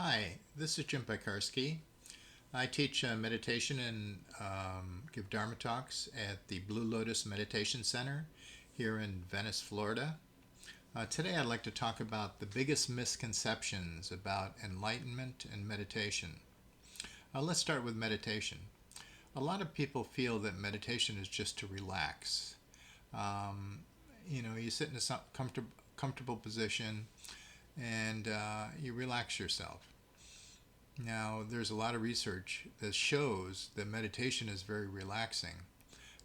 Hi, this is Jim Piekarski. I teach meditation and give Dharma talks at the Blue Lotus Meditation Center here in Venice, Florida. Today I'd like to talk about the biggest misconceptions about enlightenment and meditation. Let's start with meditation. A lot of people feel that meditation is just to relax. Um, you sit in a comfortable position and you relax yourself. Now, there's a lot of research that shows that meditation is very relaxing.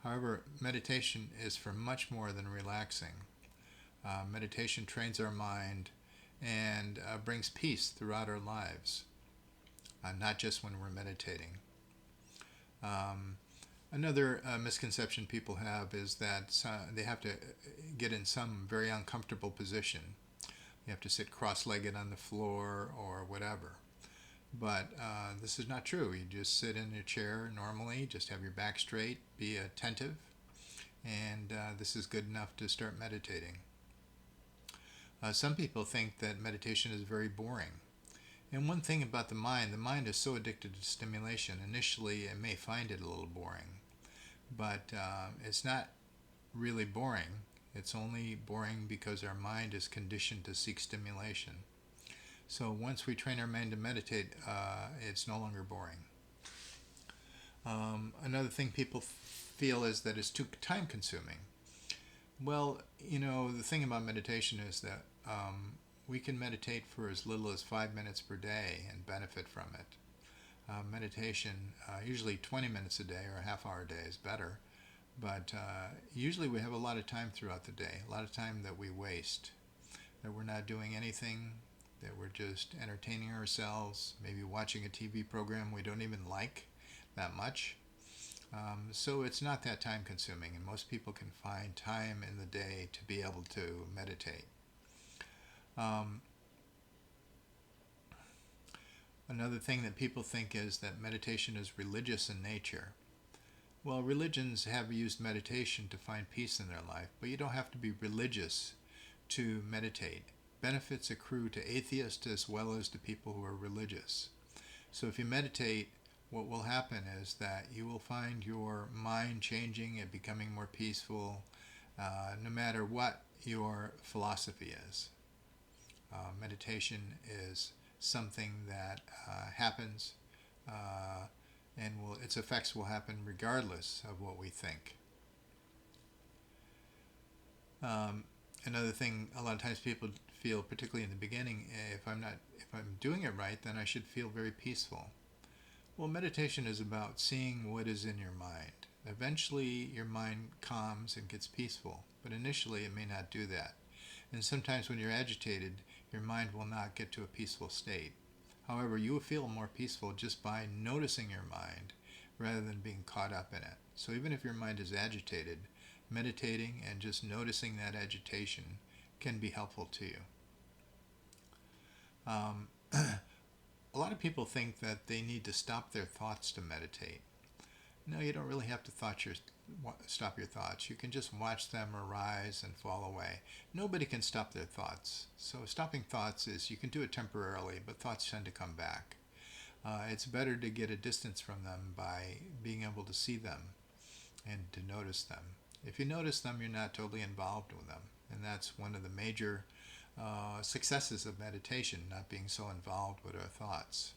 However, meditation is for much more than relaxing. Meditation trains our mind and brings peace throughout our lives, not just when we're meditating. Um, Another misconception people have is that they have to get in some very uncomfortable position. You have to sit cross-legged on the floor or whatever. But this is not true. You just sit in your chair normally, just have your back straight, be attentive, and this is good enough to start meditating. Some people think that meditation is very boring. And one thing about the mind is so addicted to stimulation. Initially, it may find it a little boring, but it's not really boring. It's only boring because our mind is conditioned to seek stimulation. So once we train our mind to meditate, it's no longer boring. Another thing people feel is that it's too time consuming. Well, the thing about meditation is that we can meditate for as little as 5 minutes per day and benefit from it. Meditation, usually 20 minutes a day or a half hour a day is better, but usually we have a lot of time throughout the day, a lot of time that we waste, that we're not doing anything, that we're just entertaining ourselves, maybe watching a TV program we don't even like that much. So it's not that time consuming, and most people can find time in the day to be able to meditate. Um, Another thing that people think is that meditation is religious in nature. Well, religions have used meditation to find peace in their life, but you don't have to be religious to meditate. Benefits accrue to atheists as well as to people who are religious. So if you meditate, what will happen is that you will find your mind changing and becoming more peaceful, no matter what your philosophy is. Meditation is something that happens, and its effects will happen regardless of what we think. Um, Another thing, a lot of times people feel, particularly in the beginning, if I'm doing it right, then I should feel very peaceful. Well, meditation is about seeing what is in your mind. Eventually, your mind calms and gets peaceful, but initially it may not do that. And sometimes when you're agitated, your mind will not get to a peaceful state. However, you will feel more peaceful just by noticing your mind rather than being caught up in it. So even if your mind is agitated, meditating and just noticing that agitation can be helpful to you. Um, a lot of people think that they need to stop their thoughts to meditate. No, you don't really have to stop your thoughts. You can just watch them arise and fall away. Nobody can stop their thoughts. So stopping thoughts is, you can do it temporarily, but thoughts tend to come back. It's better to get a distance from them by being able to see them and to notice them. If you notice them, you're not totally involved with them. And that's one of the major successes of meditation, not being so involved with our thoughts.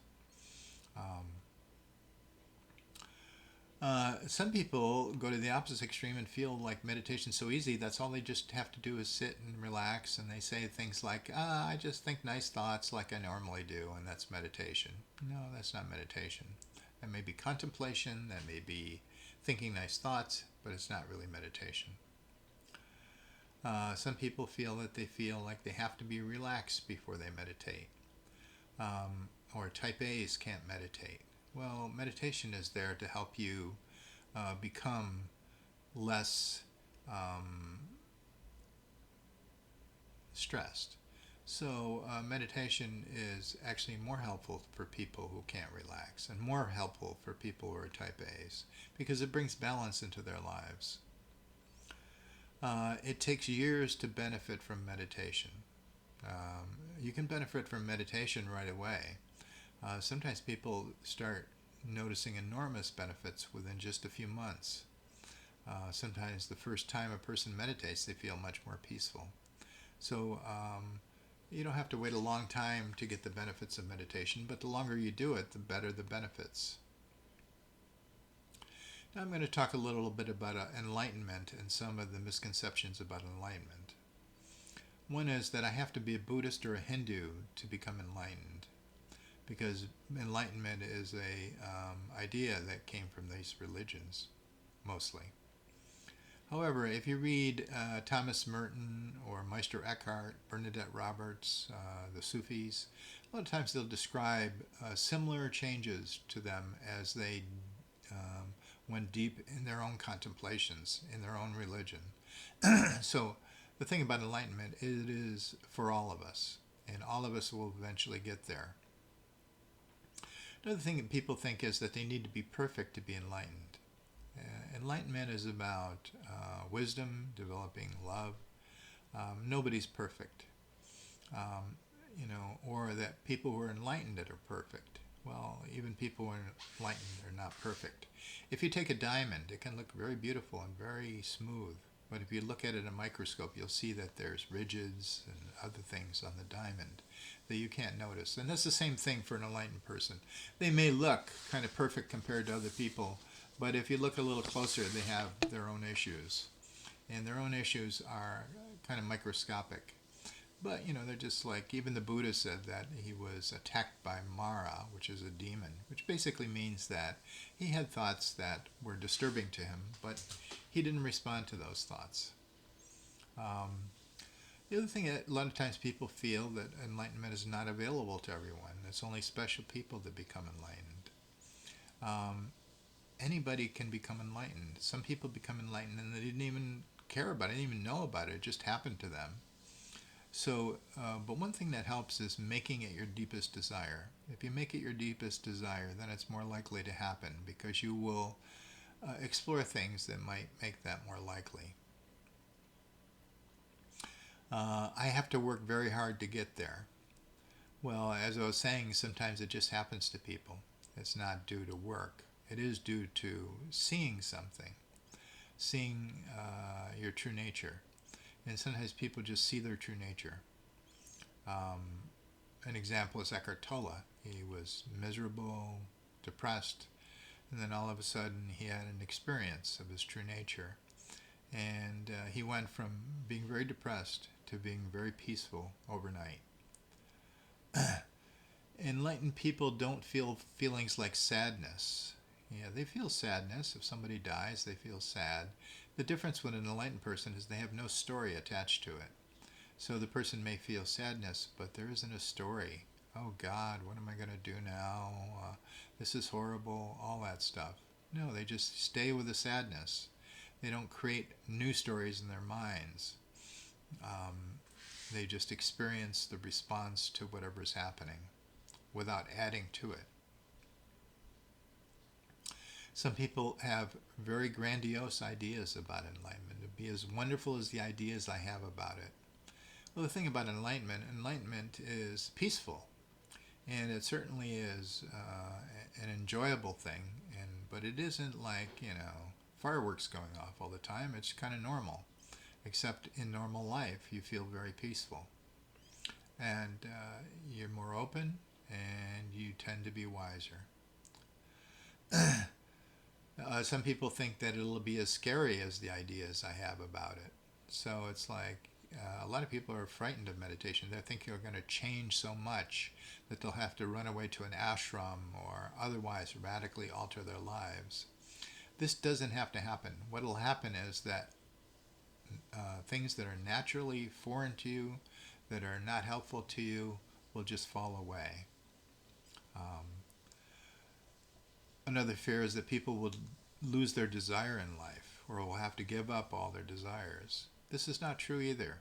Some people go to the opposite extreme and feel like meditation's so easy, that's all they just have to do is sit and relax, and they say things like, I just think nice thoughts like I normally do, and that's meditation. No, that's not meditation. That may be contemplation, that may be thinking nice thoughts, but it's not really meditation. Some people feel like they have to be relaxed before they meditate. Or type A's can't meditate. Well, meditation is there to help you become less stressed. So meditation is actually more helpful for people who can't relax, and more helpful for people who are type A's, because it brings balance into their lives. It takes years to benefit from meditation. You can benefit from meditation right away, Sometimes people start noticing enormous benefits within just a few months. Sometimes the first time a person meditates, they feel much more peaceful. So you don't have to wait a long time to get the benefits of meditation, but the longer you do it, the better the benefits. Now I'm going to talk a little bit about enlightenment and some of the misconceptions about enlightenment. One is that I have to be a Buddhist or a Hindu to become enlightened, because enlightenment is a idea that came from these religions, mostly. However, if you read Thomas Merton or Meister Eckhart, Bernadette Roberts, the Sufis, a lot of times they'll describe similar changes to them as they went deep in their own contemplations, in their own religion. So the thing about enlightenment, it is for all of us, and all of us will eventually get there. Another thing that people think is that they need to be perfect to be enlightened. Enlightenment is about wisdom, developing love. Nobody's perfect. Or that people who are enlightened that are perfect. Well, even people who are enlightened are not perfect. If you take a diamond, it can look very beautiful and very smooth. But if you look at it in a microscope, you'll see that there's ridges and other things on the diamond that you can't notice. And that's the same thing for an enlightened person. They may look kind of perfect compared to other people, but if you look a little closer, they have their own issues. And their own issues are kind of microscopic. But, they're just like, even the Buddha said that he was attacked by Mara, which is a demon, which basically means that he had thoughts that were disturbing to him, but he didn't respond to those thoughts. The other thing, a lot of times people feel that enlightenment is not available to everyone. It's only special people that become enlightened. Anybody can become enlightened. Some people become enlightened and they didn't even care about it, didn't even know about it. It just happened to them. So, but one thing that helps is making it your deepest desire. If you make it your deepest desire, then it's more likely to happen because you will explore things that might make that more likely. I have to work very hard to get there. Well, as I was saying, sometimes it just happens to people. It's not due to work. It is due to seeing something, seeing your true nature. And sometimes people just see their true nature. An example is Eckhart Tolle. He was miserable, depressed, and then all of a sudden he had an experience of his true nature. And he went from being very depressed to being very peaceful overnight. Enlightened people don't feel feelings like sadness. Yeah, they feel sadness. If somebody dies, they feel sad. The difference with an enlightened person is they have no story attached to it. So the person may feel sadness, but there isn't a story. Oh God, what am I going to do now? This is horrible, all that stuff. No, they just stay with the sadness. They don't create new stories in their minds. They just experience the response to whatever's happening without adding to it. Some people have very grandiose ideas about enlightenment. It'd be as wonderful as the ideas I have about it. Well, the thing about enlightenment is peaceful. And it certainly is an enjoyable thing. But it isn't like, fireworks going off all the time. It's kind of normal. Except in normal life, you feel very peaceful. And you're more open, and you tend to be wiser. Some people think that it'll be as scary as the ideas I have about it. So it's like a lot of people are frightened of meditation. They think you're going to change so much that they'll have to run away to an ashram or otherwise radically alter their lives. This doesn't have to happen. What will happen is that things that are naturally foreign to you, that are not helpful to you, will just fall away. Another fear is that people will lose their desire in life, or will have to give up all their desires. This is not true either.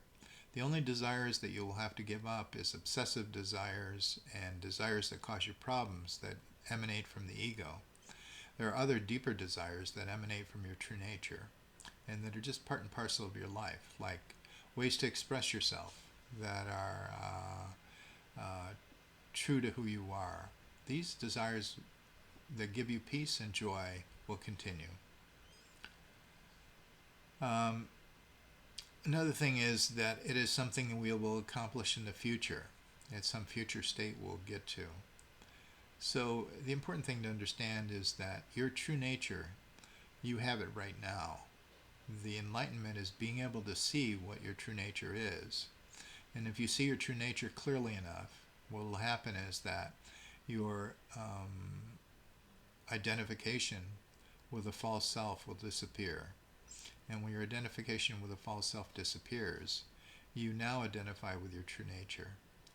The only desires that you will have to give up is obsessive desires and desires that cause you problems that emanate from the ego. There are other deeper desires that emanate from your true nature and that are just part and parcel of your life, like ways to express yourself that are true to who you are. these desires that give you peace and joy will continue. Another thing is that it is something we will accomplish in the future, at some future state we'll get to. So the important thing to understand is that your true nature, you have it right now. The enlightenment is being able to see what your true nature is. And if you see your true nature clearly enough, what will happen is that your identification with a false self will disappear. And when your identification with a false self disappears, you now identify with your true nature.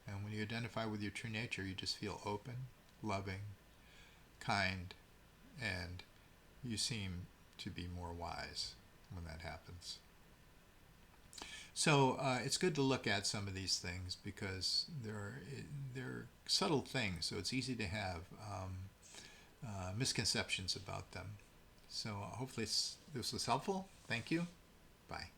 And when you identify with your true nature, you just feel open, loving, kind, and you seem to be more wise when that happens. So it's good to look at some of these things because they're subtle things, so it's easy to have misconceptions about them. So hopefully this was helpful. Thank you. Bye.